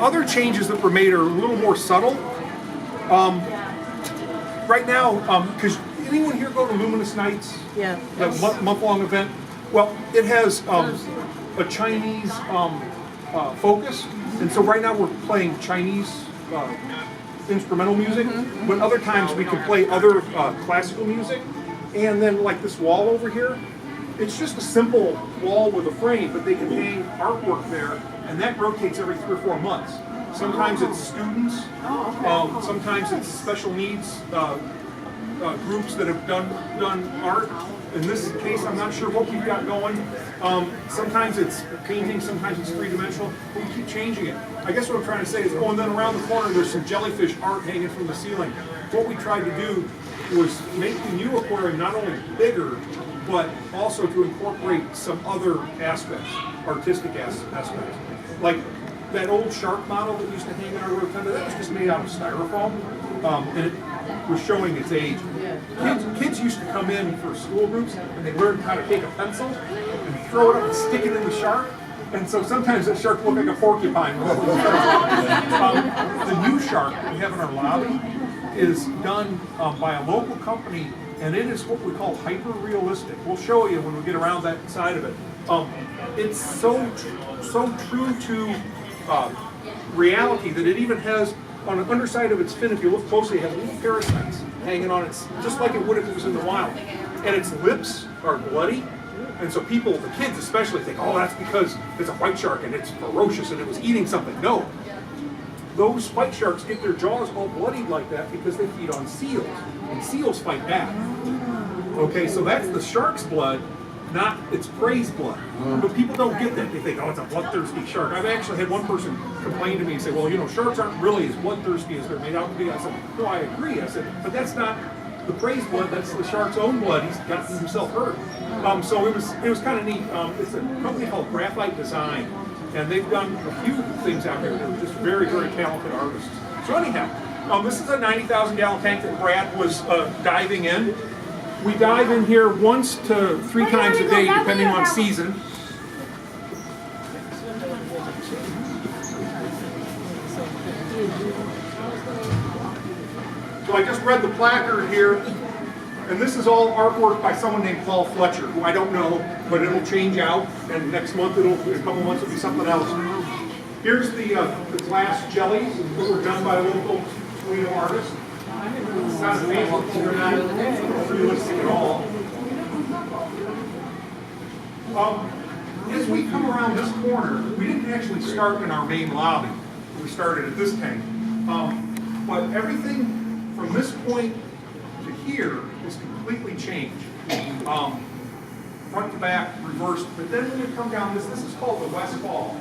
other changes that were made are a little more subtle. Right now, because anyone here go to Luminous Nights? Yeah. The month-long event? Well, it has a Chinese focus, and so right now we're playing Chinese instrumental music, but other times we can play other classical music. And then like this wall over here, it's just a simple wall with a frame, but they can hang artwork there, and that rotates every 3 or 4 months. Sometimes it's students, sometimes it's special needs groups that have done art. In this case, I'm not sure what we've got going. Sometimes it's painting, sometimes it's three-dimensional, but we keep changing it. I guess what I'm trying to say is, and then around the corner there's some jellyfish art hanging from the ceiling. What we tried to do was make the new aquarium not only bigger, but also to incorporate some other aspects, artistic aspects. Like that old shark model that used to hang in our rotunda, that was just made out of styrofoam, and it was showing its age. Kids used to come in for school groups, and they learned how to take a pencil and throw it up and stick it in the shark. And so sometimes that shark looked like a porcupine. The new shark that we have in our lobby is done by a local company, and it is what we call hyper-realistic. We'll show you when we get around that side of it. It's so true to reality that it even has, on the underside of its fin, if you look closely, it has little parasites hanging on it, just like it would if it was in the wild. And its lips are bloody, and so people, the kids especially, think, oh, that's because it's a white shark and it's ferocious and it was eating something. No. Those white sharks get their jaws all bloodied like that because they feed on seals, and seals fight back. Okay, so that's the shark's blood, not its prey's blood. But people don't get that. They think, oh, it's a bloodthirsty shark. I've actually had one person complain to me and say, well, you know, sharks aren't really as bloodthirsty as they're made out to be. I said, no, I agree. I said, but that's not the prey's blood, that's the shark's own blood. He's gotten himself hurt. So it was kind of neat. It's a company called Graphite Design, and they've done a few things out there. They're just very, very talented artists. So anyhow, this is a 90,000 gallon tank that Brad was diving in. We dive in here once to 3 times a day, depending on season. So I just read the placard here, and this is all artwork by someone named Paul Fletcher, who I don't know, but it'll change out, and next month, in a couple months, it'll be something else. Here's the glass jellies that were done by a local Toledo artist. It's not amazing, they're not realistic at all. As we come around this corner, we didn't actually start in our main lobby. We started at this tank. But everything from this point to here is completely changed. Front to back, reversed. But then when you come down this is called the West Hall.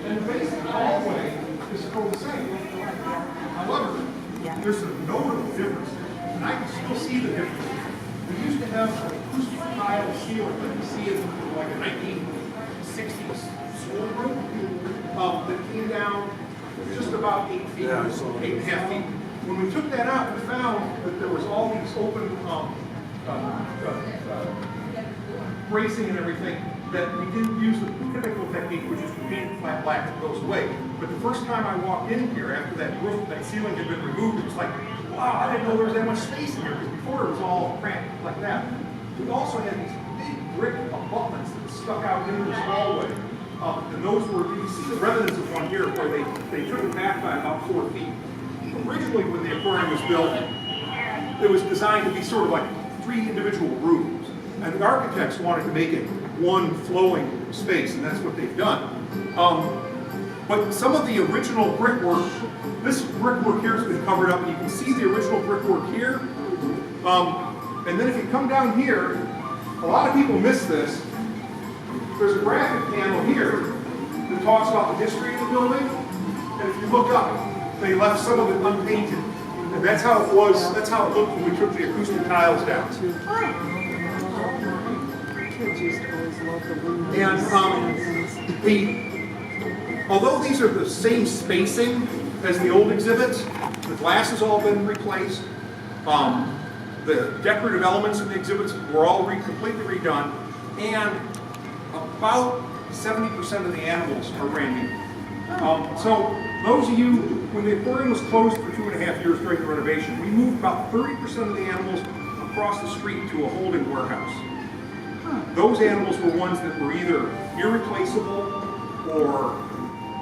And the basic hallway is still the same. However, there's a notable difference, and I can still see the difference. We used to have a acoustic tile ceiling that you see in like a 1960s school room that came down just about 8 feet, 8.5 feet. When we took that out, we found that there was all these open bracing and everything, that we didn't use the typical technique, which is to paint it flat black and it goes away. But the first time I walked in here, after that roof, that ceiling had been removed, it was like, wow, I didn't know there was that much space in here, because before it was all cramped like that. We also had these big brick abutments that stuck out into this hallway. And those were, you can see the remnants of one here where they took it back by about 4 feet. Originally, when the aquarium was built, it was designed to be sort of like 3 individual rooms. And the architects wanted to make it one flowing space, and that's what they've done. But some of the original brickwork, this brickwork here has been covered up, and you can see the original brickwork here. And then if you come down here, a lot of people miss this. There's a graphic panel here that talks about the history of the building, and if you look up, they left some of it unpainted. And that's how it was, that's how it looked when we took the acoustic tiles down. And although these are the same spacing as the old exhibits, the glass has all been replaced. The decorative elements in the exhibits were all completely redone, and about 70% of the animals are brand new. So those of you, when the aquarium was closed for 2.5 years during the renovation, we moved about 30% of the animals across the street to a holding warehouse. Those animals were ones that were either irreplaceable or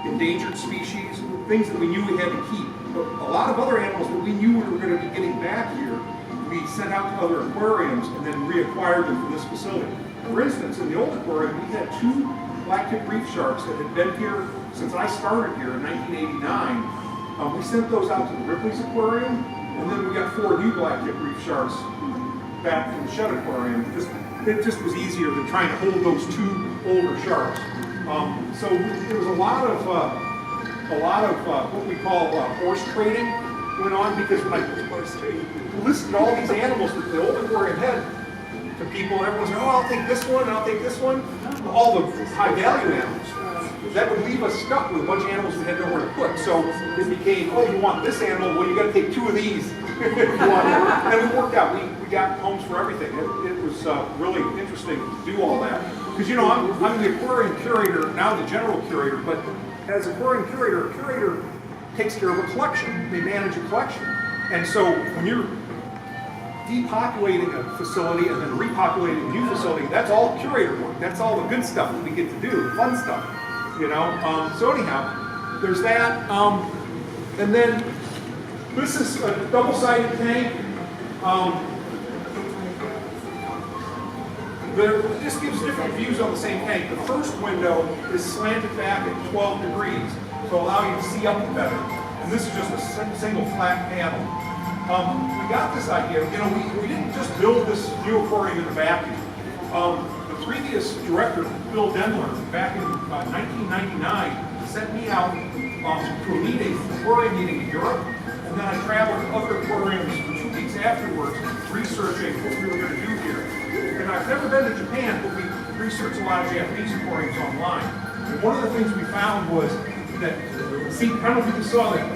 endangered species, things that we knew we had to keep. But a lot of other animals that we knew we were going to be getting back here, we sent out to other aquariums and then reacquired them for this facility. For instance, in the old aquarium, we had 2 black-tip reef sharks that had been here since I started here in 1989. We sent those out to the Ripley's Aquarium, and then we got 4 new black-tip reef sharks back from the Shed Aquarium. It just was easier than trying to hold those 2 older sharks. So there was a lot of what we call horse trading went on, because when I listed all these animals that the old aquarium had to people, and everyone said, oh, I'll take this one, and I'll take this one. All the high value animals. That would leave us stuck with a bunch of animals we had nowhere to put. So it became, oh, you want this animal? Well, you got to take 2 of these if you want it. And it worked out. We got homes for everything. It was really interesting to do all that. Because, you know, I'm the aquarium curator, now the general curator, but as aquarium curator, a curator takes care of a collection. They manage a collection. And so when you're depopulating a facility and then repopulating a new facility, that's all curator work. That's all the good stuff that we get to do, the fun stuff, you know. So anyhow, there's that. And then this is a double-sided tank. This gives different views on the same tank. The first window is slanted back at 12 degrees to allow you to see up better. And this is just a single flat panel. We got this idea, you know, we didn't just build this new aquarium in a vacuum. The previous director, Bill Denler, back in 1999, sent me out to a meeting, aquarium meeting in Europe, and then I traveled to other aquariums for 2 weeks afterwards, researching what we were going to do here. And I've never been to Japan, but we researched a lot of Japanese aquariums online. And one of the things we found was that, see, I don't know if you saw that.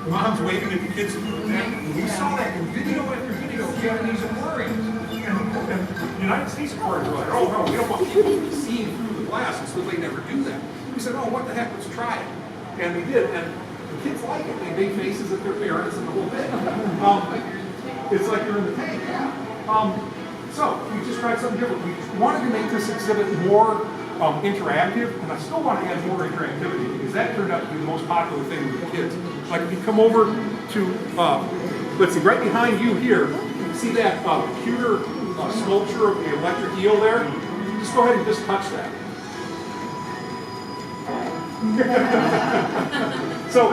Mom's waving at the kids through the tank. We saw that in video after video of Japanese aquariums. And the United States aquariums were like, oh no, we don't want people seeing through the glass, and so they never do that. We said, oh, what the heck, let's try it. And we did, and the kids like it. They make faces at their parents and the whole thing. It's like you're in the tank. So we just tried something different. We wanted to make this exhibit more interactive, and I still want to add more interactivity, because that turned out to be the most popular thing with the kids. Like if you come over to, let's see, right behind you here, you see that pewter sculpture of the electric eel there? Just go ahead and just touch that. So,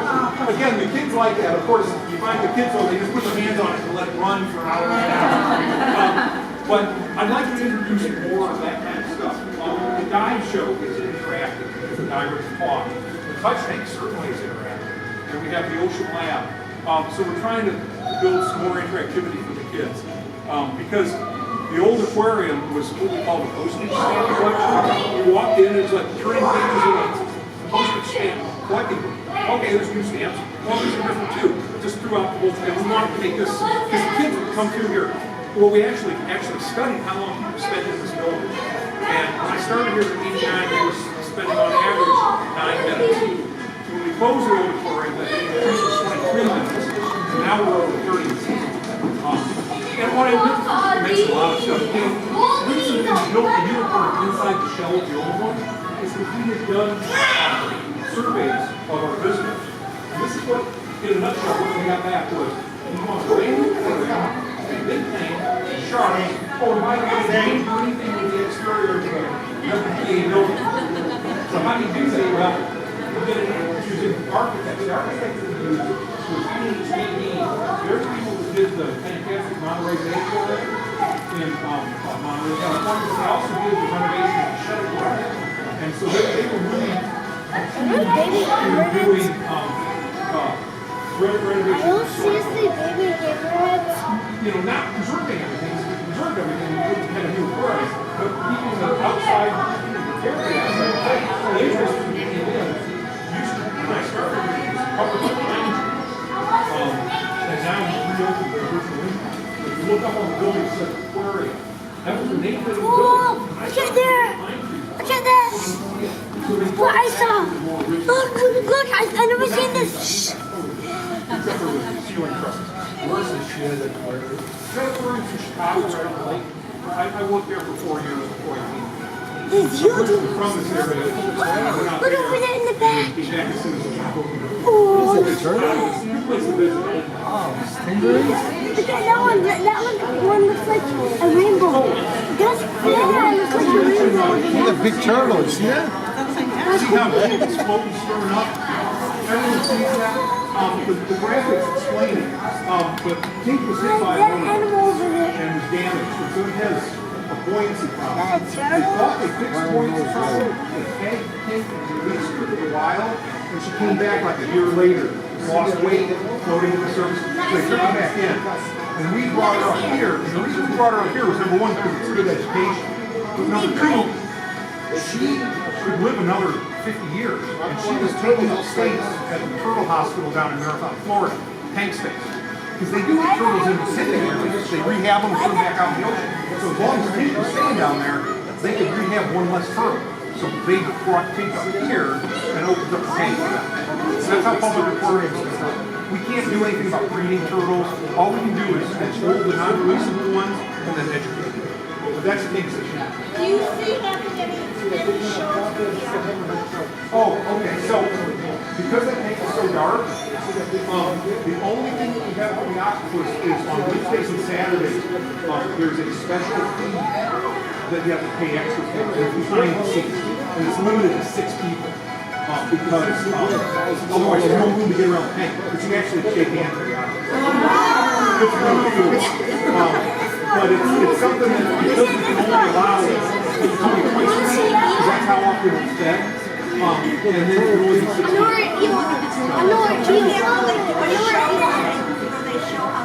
again, the kids like that. Of course, you find the kids, though, they just put their hands on it and let it run for hours and hours. But I'd like to introduce more of that kind of stuff. The dive show is interactive because the divers talk. The touch tank certainly is interactive. And we have the ocean lab. So we're trying to build some more interactivity for the kids. Because the old aquarium was what we call the postage stamp collection. We walked in, it was like turning pages of a postage stamp, collecting them. Okay, there's new stamps. Well, these are different too. Just throughout the whole thing. We wanted to make this, because the kids would come through here. Well, we actually studied how long people spent in this building. And when I started here in 89, they were spending on average 9 minutes. When we closed the old aquarium, the increase was 23 minutes. And now we're over 30 minutes. And what I did, makes a lot of stuff. You know, the reason we built the new aquarium inside the shell of the old one is that we had done surveys of our visitors. And this is what, in a nutshell, what we got back was, we want a brand new aquarium, a big tank, sharks, oh, and by the way, they didn't do anything with the exterior of the WPA building. So how do you do that? Well, we did it using architects. The architect that we used was PhD. There's people who did the fantastic Monterey Bay Aquarium in Monterey, California, but they also did the renovation of the Shed Aquarium. And so they were really doing renovation. Seriously, baby hammerheads. You know, not preserving everything. If we preserved everything, we wouldn't have a new aquarium. But keeping the outside, carefully outside, the interest in the used to, when I started, it was public behind you. And now we reopened the original impact. But the look up on the building, it says Aquarium. That was the name of the Oh, building. look at there. Look at this. What I saw. Look, I've never seen this. Except for the ceiling trusses. Where's the shed at Aquarium? Aquarium's in Chicago, right on the lake. I worked there for 4 years before I came. It's huge. From this area. Look over there in the back. Oh, Oh, it's a good place to visit. look at that one. That one looks like a rainbow. That's fair. It looks like a rainbow. Look at big turtle, see that? See how it's floating, stirring up? Everyone sees that? The graphics explain it. But Kate was hit by a That woman animal over there. and was damaged. So it has a buoyancy problem. That They turtle. thought they fixed the buoyancy problem. They tagged Kate and released her for a while. And she came back like a year later. Lost weight, floating to the surface. So they took her back in. And we brought her up here. And the reason we brought her up here was number one, because it's good education. But number two, she could live another 50 years. And she was taken up states at the turtle hospital down in Marathon, Florida, tank states. Because they do get turtles in the city there. They rehab them and put them back out in the ocean. So as long as the Kate was staying down there, they could rehab one less turtle. So they brought Kate up here and opened up the tank for them. So that's how public aquariums is done. We can't do anything about breeding turtles. All we can do is hold the non-releasable ones and then educate them. But that's the Kate's issue. Do you see any shows here? Oh, okay. So because that tank is so dark, the only thing that we have on the octopus is on weekdays and Saturdays. There's a special fee that you have to pay extra for. It's behind the scenes, and it's limited to 6 people because otherwise there's no room to get around the tank. But you actually shake hands with the octopus. It's really cool. But it's something that because we can only allow it's only twice a week, because that's how often it's fed. And then it can only be 6 I know where it is. I know where it is.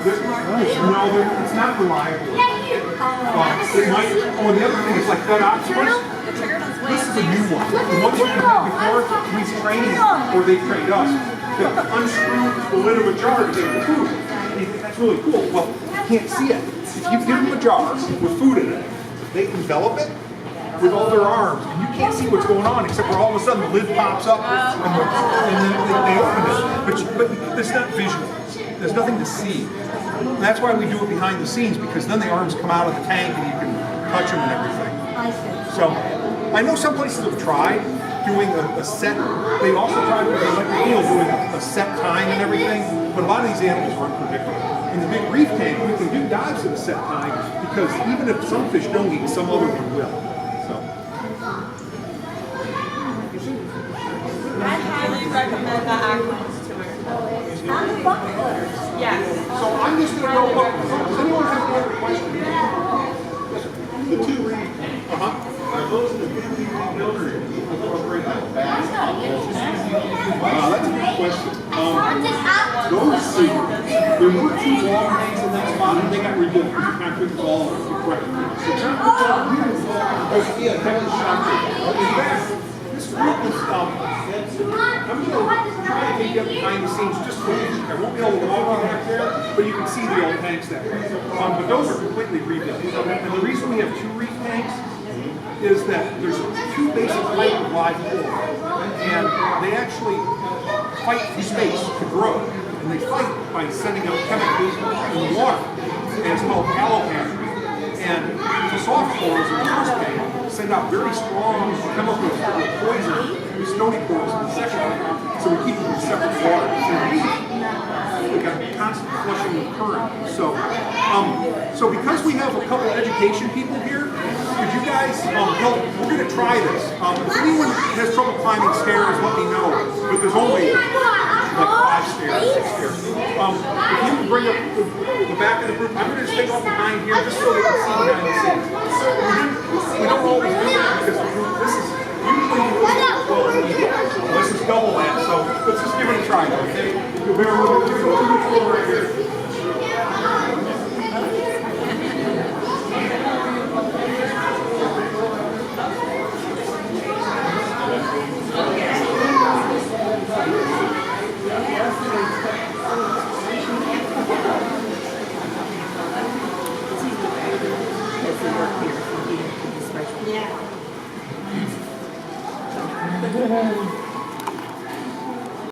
No, it's not reliable. It might, the other thing is like that octopus. This is a new one. The ones we had before, we trained or they trained us to unscrew the lid of a jar to get the food. And you think that's really cool. Well, you can't see it. If you give them a jar with food in it, they envelop it with all their arms, and you can't see what's going on except for all of a sudden the lid pops up and then they open it. But it's not visual. There's nothing to see. And that's why we do it behind the scenes, because then the arms come out of the tank and you can touch them and everything. So I know some places have tried doing a set. They also tried with the electric eel doing a set time and everything. But a lot of these animals are unpredictable. In the big reef tank, we can do dives at a set time because even if some fish don't eat, some other one will. I highly recommend the Aquarium tour. Yes. So I'm just going to go look. Does anyone have any other questions? The 2 reef tanks. Are those the 50 builders? Wow, that's a good question. Those two, there were 2 long tanks in that spot, and they got rebuilt because the concrete was all correct. So Kevin shot it. In fact, this group is I'm going to try to take you up behind the scenes just for you. I won't be able to walk you back there, but you can see the old tanks that way. But those are completely rebuilt. And the reason we have 2 reef tanks is that there's 2 basic types of live coral, and they actually fight for space to grow. And they fight by sending out chemicals in the water. And it's called allopatry. And the soft corals in the first tank send out very strong chemicals that will poison the stony corals in the second tank. So we keep them in separate water. We've got constant flushing with current. So because we have a couple education people here, could you guys help? We're going to try this. If anyone has trouble climbing stairs, let me know. But there's only like 5 stairs, 6 stairs. If you can bring up the back of the group, I'm going to just take off behind here just so they can see behind the scenes. We don't always do that because this is usually this is double that. So let's just give it a try, okay? You'll bear with me. We'll right here. Yeah.